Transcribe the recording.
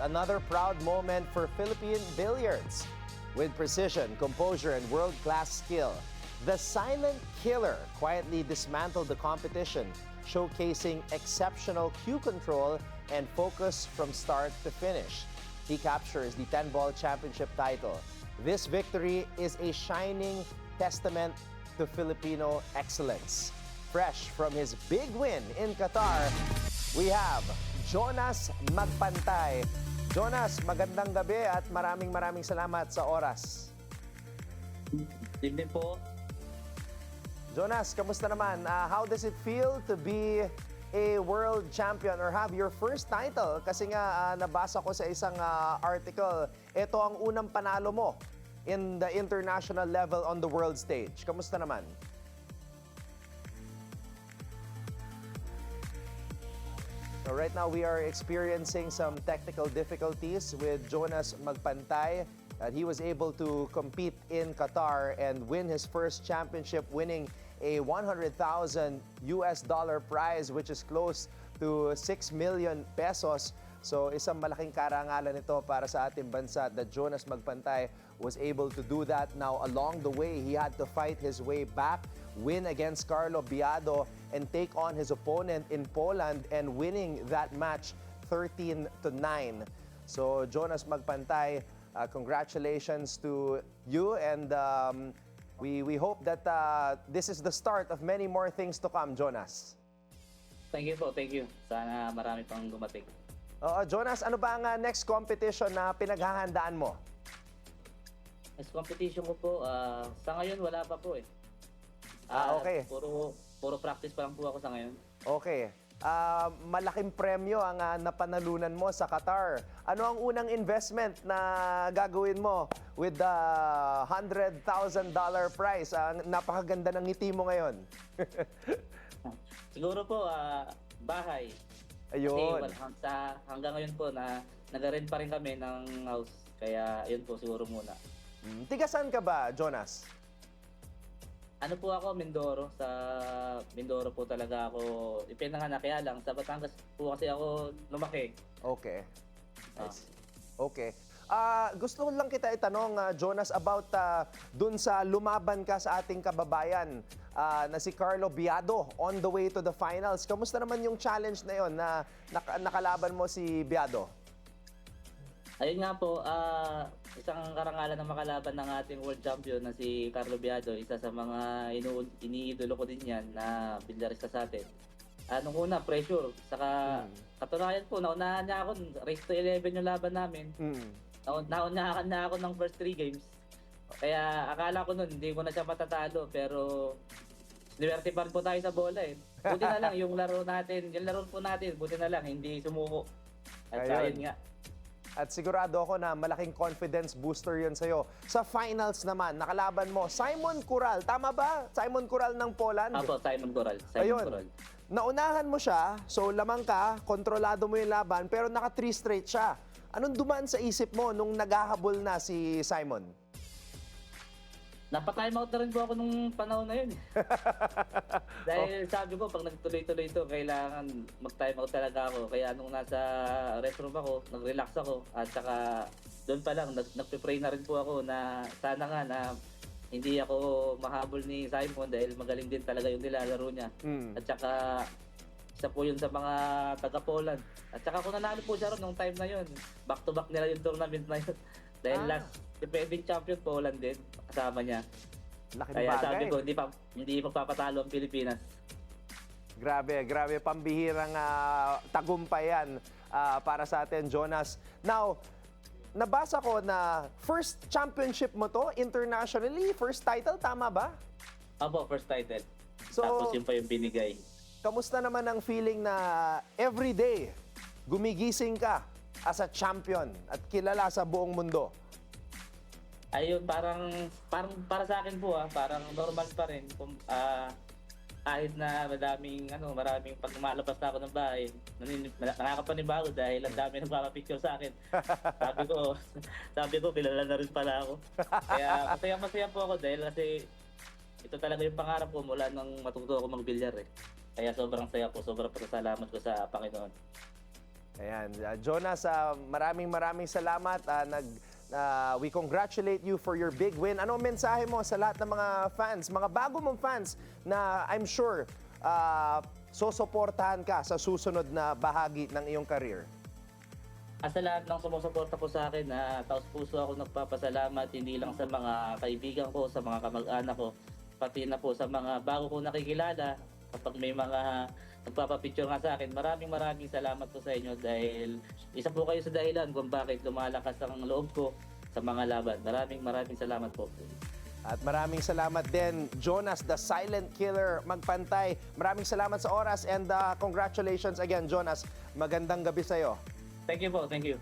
another proud moment for Philippine billiards. With precision, composure, and world-class skill, the Silent Killer quietly dismantled the competition, showcasing exceptional cue control and focus from start to finish. He captures the 10-ball championship title. This victory is a shining testament to Filipino excellence. Fresh from his big win in Qatar, we have Jonas Magpantay. Jonas, magandang gabi at maraming salamat sa oras. Evening po. Jonas, kamusta naman? How does it feel to be a world champion or have your first title? Kasi nga nabasa ko sa isang article, ito ang unang panalo mo in the international level on the world stage. Kamusta naman? So right now, we are experiencing some technical difficulties with Jonas Magpantay. He was able to compete in Qatar and win his first championship, winning a $100,000 prize, which is close to 6 million pesos. So isang malaking karangalan ito para sa ating bansa that Jonas Magpantay was able to do that. Now, along the way, he had to fight his way back, win against Carlo Biado, and take on his opponent in Poland and winning that match 13-9. So Jonas Magpantay, congratulations to you, and we hope that this is the start of many more things to come, Jonas. Thank you po, thank you. Sana marami pang dumating. Jonas, ano ba ang next competition na pinaghahandaan mo? Next competition ko po, sa ngayon wala pa po eh. Okay. Puro practice pa lang po ako sa ngayon. Okay. Malaking premyo ang napanalunan mo sa Qatar. Ano ang unang investment na gagawin mo with the $100,000 prize? Napakaganda ng ngiti mo ngayon. Siguro po, bahay. Ayun. Kasi hanggang ngayon po, nag-rent pa rin kami ng house. Kaya yun po siguro muna. Tiga saan ka ba, Jonas? Ano po ako, Mindoro. Sa Mindoro po talaga ako ipinanganak, kaya lang sa Batangas po kasi ako lumaki. Okay. Okay. Gusto ko lang kita itanong, Jonas, about dun sa lumaban ka sa ating kababayan na si Carlo Biado on the way to the finals. Kamusta naman yung challenge na yon na nakalaban mo si Biado? Ayun nga po, isang karangalan na makalaban ng ating world champion na si Carlo Biado, isa sa mga iniidolo ko din yan na bilyarista sa atin. Nung una, pressure. Saka katunayan po, naunahan niya ako, race to 11 yung laban namin. Naunahan niya ako ng first 3 games. Kaya akala ko nun, hindi ko na siya matatalo, pero swerte pa rin po tayo sa bola eh. Buti na lang yung laro po natin, buti na lang, hindi sumuko. At ayun nga. At sigurado ako na malaking confidence booster yun sa'yo. Sa finals naman, nakalaban mo, Simon Coral. Tama ba? Simon Coral ng Poland? Apo, Simon Coral. Coral. Naunahan mo siya, so lamang ka, kontrolado mo yung laban, pero naka 3 straight siya. Anong dumaan sa isip mo nung naghahabol na si Simon? Napatime out na rin po ako nung panahon na yun. Dahil sabi ko, pag nagtuloy-tuloy ito, kailangan mag-time out talaga ako. Kaya nung nasa restroom ako, nag-relax ako. At saka doon pa lang, nagpe-pray na rin po ako na sana nga na hindi ako mahabol ni Simon dahil magaling din talaga yung nilalaro niya. At saka isa po yun sa mga taga-Poland. At saka kung nanalo po siya ron nung time na yun, back-to-back nila yung tournament na yun. Dahil last defending champion Poland din, kasama niya. Laking Kaya bagay. sabi ko, hindi magpapatalo ang Pilipinas. Grabe, pambihirang tagumpay yan para sa atin, Jonas. Now, nabasa ko na first championship mo to internationally, first title, tama ba? Apo, first title. So, Tapos yun pa yung binigay. Kamusta naman ang feeling na everyday gumigising ka as a champion at kilala sa buong mundo? Ayun, parang para sa akin po parang normal pa rin. Kahit na maraming pag lumalabas na ako ng bahay, nakakapanibago dahil ang dami nagpapapicture sa akin. sabi ko, kilala na rin pala ako. Kaya masaya po ako dahil kasi ito talaga yung pangarap ko mula nung matuto ako magbilyar eh. Kaya sobrang saya po, sobrang pasasalamat ko sa Panginoon. Ayan. Jonas, maraming salamat. We congratulate you for your big win. Ano ang mensahe mo sa lahat ng mga fans, mga bago mong fans na I'm sure susuportahan ka sa susunod na bahagi ng iyong career? Sa lahat ng sumusuporta po sa akin, taos puso ako nagpapasalamat, hindi lang sa mga kaibigan ko, sa mga kamag-anak ko, pati na po sa mga bago ko nakikilala. Kapag may mga nagpapapicture nga sa akin, maraming salamat po sa inyo dahil isa po kayo sa dahilan kung bakit lumalakas ang loob ko sa mga laban. Maraming salamat po. At maraming salamat din, Jonas, the silent killer, Magpantay. Maraming salamat sa oras and congratulations again, Jonas. Magandang gabi sa'yo. Thank you po, thank you.